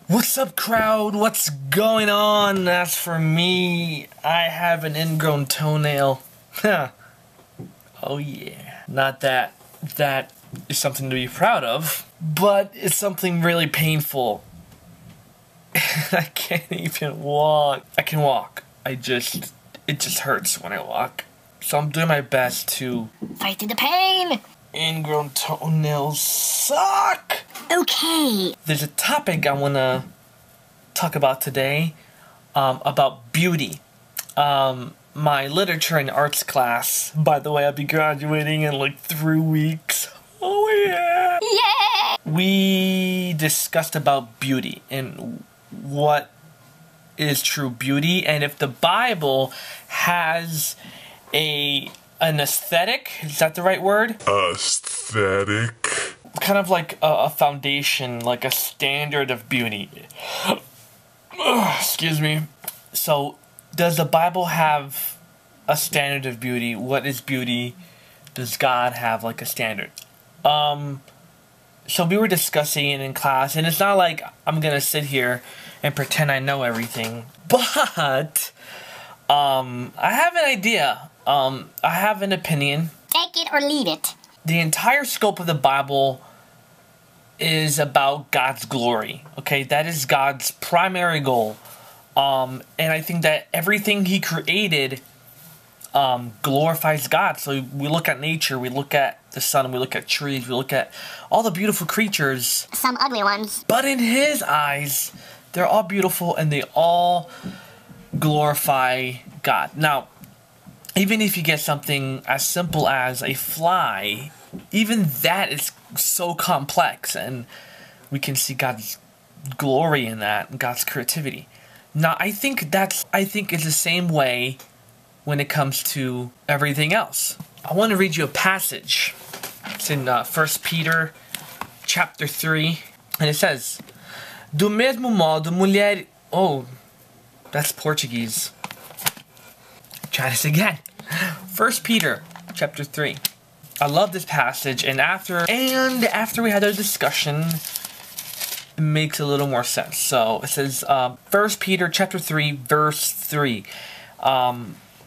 What's up, crowd? What's going on? As for me, I have an ingrown toenail. Oh yeah. Not that that is something to be proud of, but it's something really painful. I can't even walk. I can walk. It just hurts when I walk. So I'm doing my best to fight through the pain. Ingrown toenails suck. Okay. There's a topic I want to talk about today, about beauty. My literature and arts class, by the way, I'll be graduating in like 3 weeks. Oh yeah! Yeah! We discussed about beauty and what is true beauty, and if the Bible has an aesthetic, is that the right word? Aesthetic. Kind of like a foundation, like a standard of beauty. Excuse me. So, does the Bible have a standard of beauty? What is beauty? Does God have like a standard? So we were discussing it in class, and it's not like I'm gonna sit here and pretend I know everything, but I have an idea. I have an opinion. Take it or leave it. The entire scope of the Bible is about God's glory. Okay, that is God's primary goal. And I think that everything He created glorifies God. So we look at nature, we look at the sun, we look at trees, we look at all the beautiful creatures. Some ugly ones. But in His eyes, they're all beautiful and they all glorify God. Now, even if you get something as simple as a fly, even that is so complex, and we can see God's glory in that, God's creativity. Now, I think it's the same way when it comes to everything else. I want to read you a passage. It's in 1 Peter chapter 3, and it says, Do mesmo modo, mulher... Oh, that's Portuguese. Try this again. 1 Peter chapter 3. I love this passage, and after we had a discussion, it makes a little more sense. So it says, 1 Peter chapter 3, verse 3.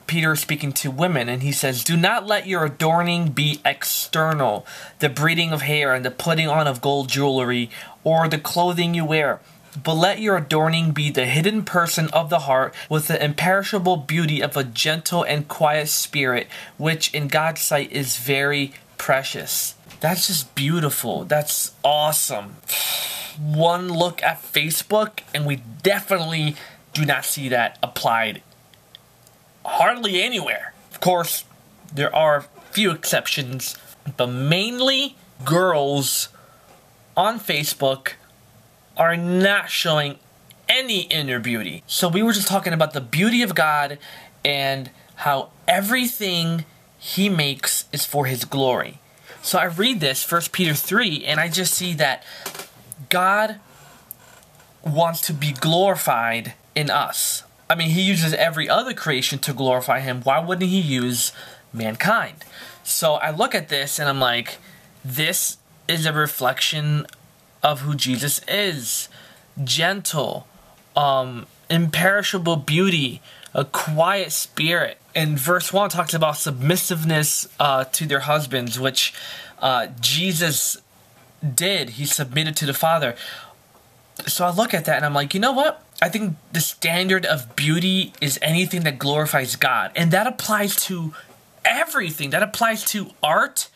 Peter is speaking to women, and he says, Do not let your adorning be external, the braiding of hair and the putting on of gold jewelry, or the clothing you wear. But let your adorning be the hidden person of the heart, with the imperishable beauty of a gentle and quiet spirit, which in God's sight is very precious. That's just beautiful. That's awesome. One look at Facebook, and we definitely do not see that applied hardly anywhere. Of course, there are few exceptions, but mainly girls on Facebook are not showing any inner beauty. So we were just talking about the beauty of God and how everything He makes is for His glory. So I read this, 1 Peter 3, and I just see that God wants to be glorified in us. I mean, He uses every other creation to glorify Him. Why wouldn't He use mankind? So I look at this and I'm like, this is a reflection of who Jesus is. Gentle, imperishable beauty, a quiet spirit. And verse 1 talks about submissiveness to their husbands, which Jesus did. He submitted to the Father. So I look at that and I'm like, you know what? I think the standard of beauty is anything that glorifies God. And that applies to everything. That applies to art.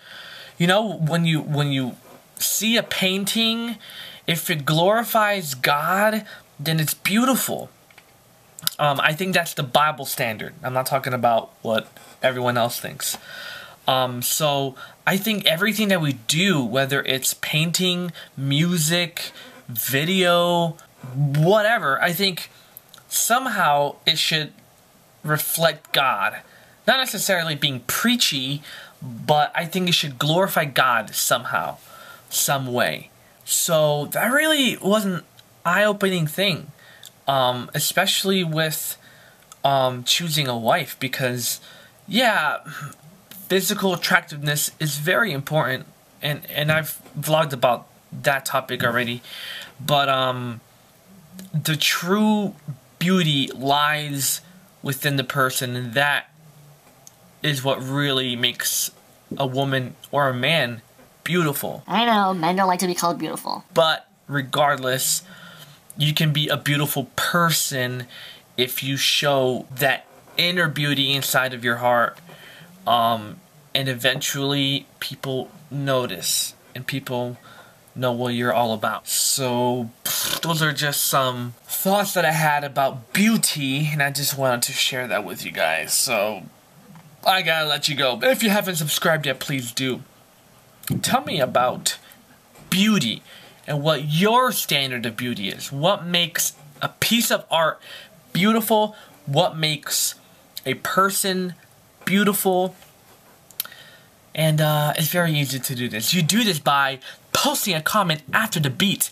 You know, when you see a painting, if it glorifies God, then it's beautiful. I think that's the Bible standard. I'm not talking about what everyone else thinks. So I think everything that we do, whether it's painting, music, video, whatever, I think somehow it should reflect God. Not necessarily being preachy, but I think it should glorify God somehow, some way. So that really was an eye-opening thing, especially with choosing a wife, because yeah, physical attractiveness is very important, and I've vlogged about that topic already, but the true beauty lies within the person, and that is what really makes a woman or a man beautiful. I know, men don't like to be called beautiful. But regardless, you can be a beautiful person if you show that inner beauty inside of your heart, and eventually people notice and people know what you're all about. So those are just some thoughts that I had about beauty, and I just wanted to share that with you guys. So I gotta let you go. If you haven't subscribed yet, please do. Tell me about beauty and what your standard of beauty is. What makes a piece of art beautiful? What makes a person beautiful? And it's very easy to do this. You do this by posting a comment after the beat.